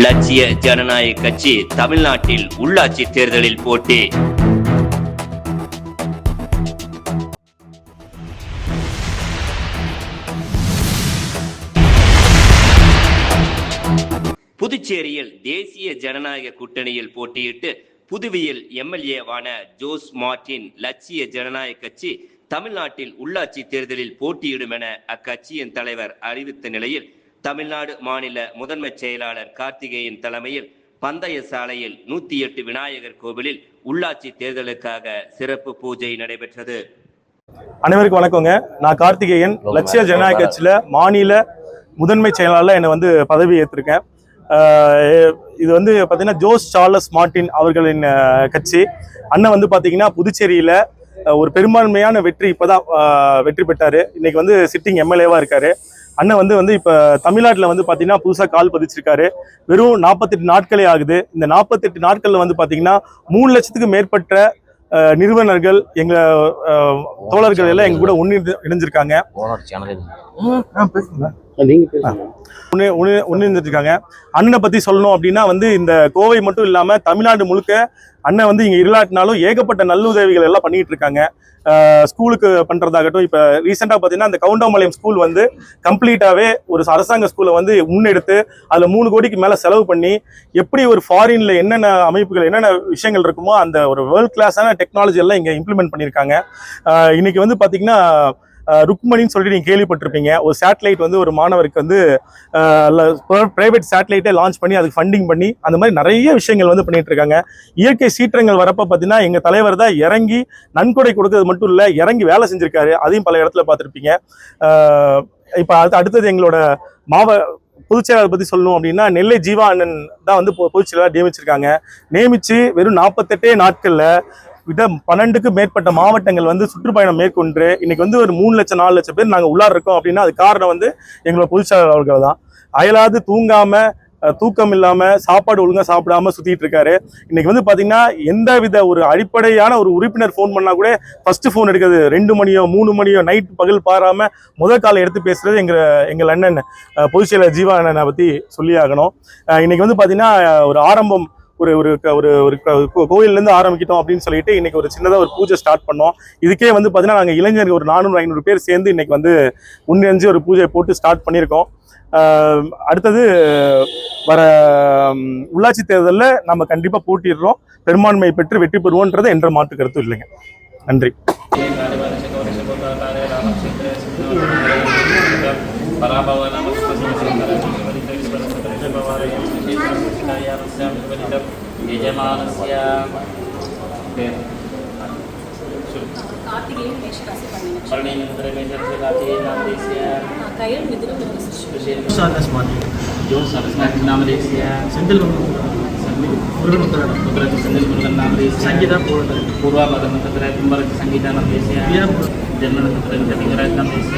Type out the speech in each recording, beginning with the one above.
லட்சிய ஜனநாயக கட்சி தமிழ்நாட்டில் உள்ளாட்சி தேர்தலில் போட்டி. புதுச்சேரியில் தேசிய ஜனநாயக கூட்டணியில் போட்டியிட்டு புதுவையில் எம்எல்ஏவான ஜோஸ் மார்டின் லட்சிய ஜனநாயக கட்சி தமிழ்நாட்டில் உள்ளாட்சி தேர்தலில் போட்டியிடும் என அக்கட்சியின் தலைவர் அறிவித்த நிலையில் தமிழ்நாடு மாநில முதன்மை செயலாளர் கார்த்திகேயன் தலைமையில் பந்தய சாலையில் 108 விநாயகர் கோவிலில் உள்ளாட்சி தேர்தலுக்காக சிறப்பு பூஜை நடைபெற்றது. அனைவருக்கும் வணக்கங்க. நான் கார்த்திகேயன், லட்சிய ஜனநாயக கட்சியில மாநில முதன்மை செயலாளர் என்னை பதவி ஏற்றிருக்கேன். இது பார்த்தீங்கன்னா ஜோஸ் சார்லஸ் மார்டின் அவர்களின் கட்சி. அண்ணன் பார்த்தீங்கன்னா புதுச்சேரியில ஒரு பெரும்பான்மையான இப்போதான் வெற்றி பெற்றாரு. இன்னைக்கு சிட்டிங் எம்எல்ஏவா இருக்காரு. அண்ணன் இப்போ தமிழ்நாட்டில் பார்த்தீங்கன்னா புதுசாக கால் பதிச்சிருக்காரு. வெறும் 48 நாட்களே ஆகுது. இந்த 48 நாட்களில் பார்த்தீங்கன்னா 3 லட்சத்துக்கு மேற்பட்ட நிறுவனர்கள் எங்க தோழர்கள் எல்லாம் எங்க கூட இணைஞ்சிருக்காங்க. அண்ணனை பத்தி சொல்லணும் அப்படின்னா இந்த கோவை மட்டும் இல்லாம தமிழ்நாடு முழுக்க அண்ணன் இங்க இல்லாட்டினாலும் ஏகப்பட்ட நல்லுதவிகள் எல்லாம் பண்ணிட்டு இருக்காங்க. ஸ்கூலுக்கு பண்றதாகட்டும். இப்ப ரீசெண்டா பாத்தீங்கன்னா அந்த கவுண்டமலையம் ஸ்கூல் கம்ப்ளீட்டாவே ஒரு அரசாங்க ஸ்கூலை முன்னெடுத்து அதுல 3 கோடிக்கு மேல செலவு பண்ணி எப்படி ஒரு ஃபாரின்ல என்னென்ன அமைப்புகள் என்னென்ன விஷயங்கள் இருக்குமோ அந்த ஒரு வேர்ல்ட் கிளாஸான டெக்னாலஜி எல்லாம் இங்க இம்ப்ளிமெண்ட் பண்ணியிருக்காங்க. இன்னைக்கு பாத்தீங்கன்னா ருக்மணின்னு சொல்லிட்டு நீங்க கேள்விப்பட்டிருப்பீங்க. ஒரு சேட்டலைட் ஒரு மாணவருக்கு பிரைவேட் சேட்டலைட்டை லான்ச் பண்ணி அதுக்கு ஃபண்டிங் பண்ணி அந்த மாதிரி நிறைய விஷயங்கள் பண்ணிட்டு இருக்காங்க. இயற்கை சீற்றங்கள் வரப்ப பார்த்தீங்கன்னா எங்க தலைவர் தான் இறங்கி நன்கொடை கொடுக்கறது மட்டும் இல்லை, இறங்கி வேலை செஞ்சிருக்காரு. அதையும் பல இடத்துல பார்த்துருப்பீங்க. இப்போ அடுத்தது எங்களோட பொதுச் செயலாளர் பத்தி சொல்லணும் அப்படின்னா நெல்லை ஜீவா அண்ணன் தான் பொதுச் செயலாளர் நியமிச்சிருக்காங்க. நியமிச்சு வெறும் 48 நாட்கள்ல 12க்கும் மேற்பட்ட மாவட்டங்கள் சுற்றுப்பயணம் மேற்கொண்டு இன்னைக்கு ஒரு 3 லட்சம் 4 லட்சம் பேர் நாங்கள் உள்ளார இருக்கோம் அப்படின்னா அது காரணம் எங்களோட பொதுச் செயலாளர் அவர்கள் தான். அயலாது தூங்காம தூக்கம் இல்லாம சாப்பாடு ஒழுங்கா சாப்பிடாம சுத்திட்டு இருக்காரு. இன்னைக்கு பாத்தீங்கன்னா எந்தவித ஒரு அடிப்படையான ஒரு உறுப்பினர் போன் பண்ணா கூட ஃபர்ஸ்ட் போன் எடுக்கிறது 2 மணியோ 3 மணியோ நைட் பகல் பாராம காலை எடுத்து பேசுறது எங்கள் அண்ணன் பொதுச் செயலாளர் ஜீவா அண்ணனை பத்தி சொல்லி ஆகணும். இன்னைக்கு பாத்தீங்கன்னா ஒரு ஆரம்பம் ஒரு ஒரு ஒரு கோயில்ல இருந்து ஆரம்பிக்கிட்டோம் அப்படின்னு சொல்லிட்டு இன்னைக்கு ஒரு சின்னதா ஒரு பூஜை ஸ்டார்ட் பண்ணோம். இதுக்கே பாத்தீங்கன்னா நாங்க இளைஞர்கள் ஒரு 400-500 பேர் சேர்ந்து இன்னைக்கு முன்னெஞ்சு ஒரு பூஜையை போட்டு ஸ்டார்ட் பண்ணியிருக்கோம். அடுத்தது வர உள்ளாட்சி தேர்தலில் நம்ம கண்டிப்பா போட்டிடுறோம். பெரும்பான்மை பெற்று வெற்றி பெறுவோன்றது என்ற மாற்று கருத்து இல்லைங்க. நன்றி. संगीता पूर्वा संगीता जन्म सह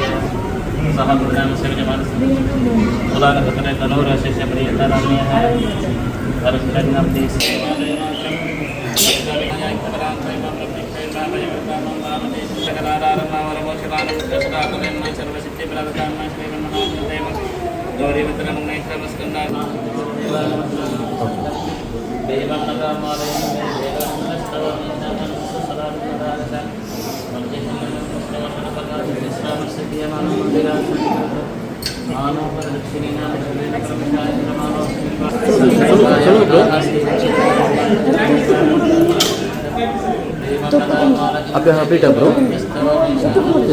apa update bro?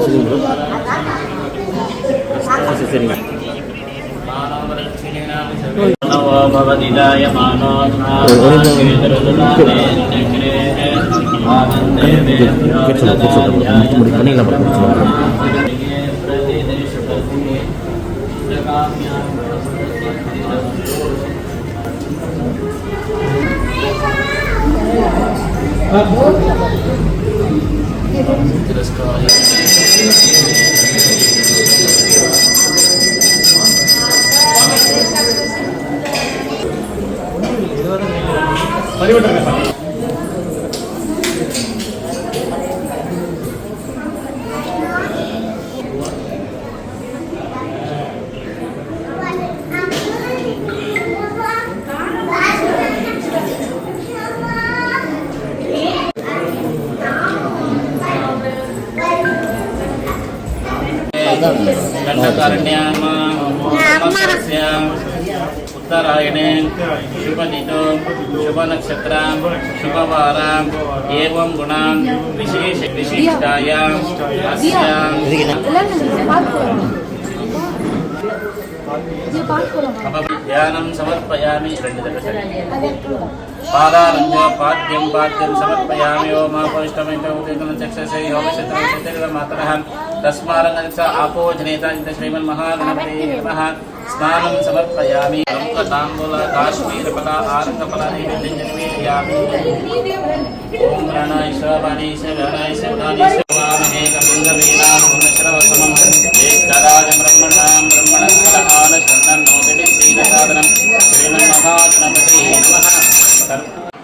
Sering bro. Sering. उत्तरायणे शुभदितो शुभनक्षत्रां शुभवारां एवं गुणां विशिष्टायां ध्यानं समर्पयामि पादारंज पाद्यं समर्पयामि ओमापोष्टमैतौतेकचक्षसे योगक्षेत्रमातरः तस्मारङ्गच्छ आपो जनेता श्रीमन्महागणपते नमः स्नानं समर्पयामि ताम्बूल काश्मीरफल आरङ्गफलानि ओम गणाय स्वाहाय शिवाय शिवाय शिवामहे कपिलवीणां वेदाराज ब्रह्मणां ब्रह्मणस्पदान शरणं नोदिते सीलसादनं श्रीमन्महागणपते नमः।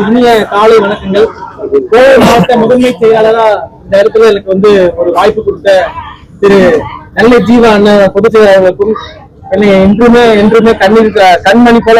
இனிய காலை வணக்கங்கள். கோவை மாவட்ட முதன்மை செயலாளரா இந்த இடத்துல எனக்கு வந்து ஒரு வாய்ப்பு கொடுத்த திரு நல்ல ஜீவா அண்ணன் பொதுச் செயலாளர்களுக்கும் என்னை என்றுமே கண்மணி போல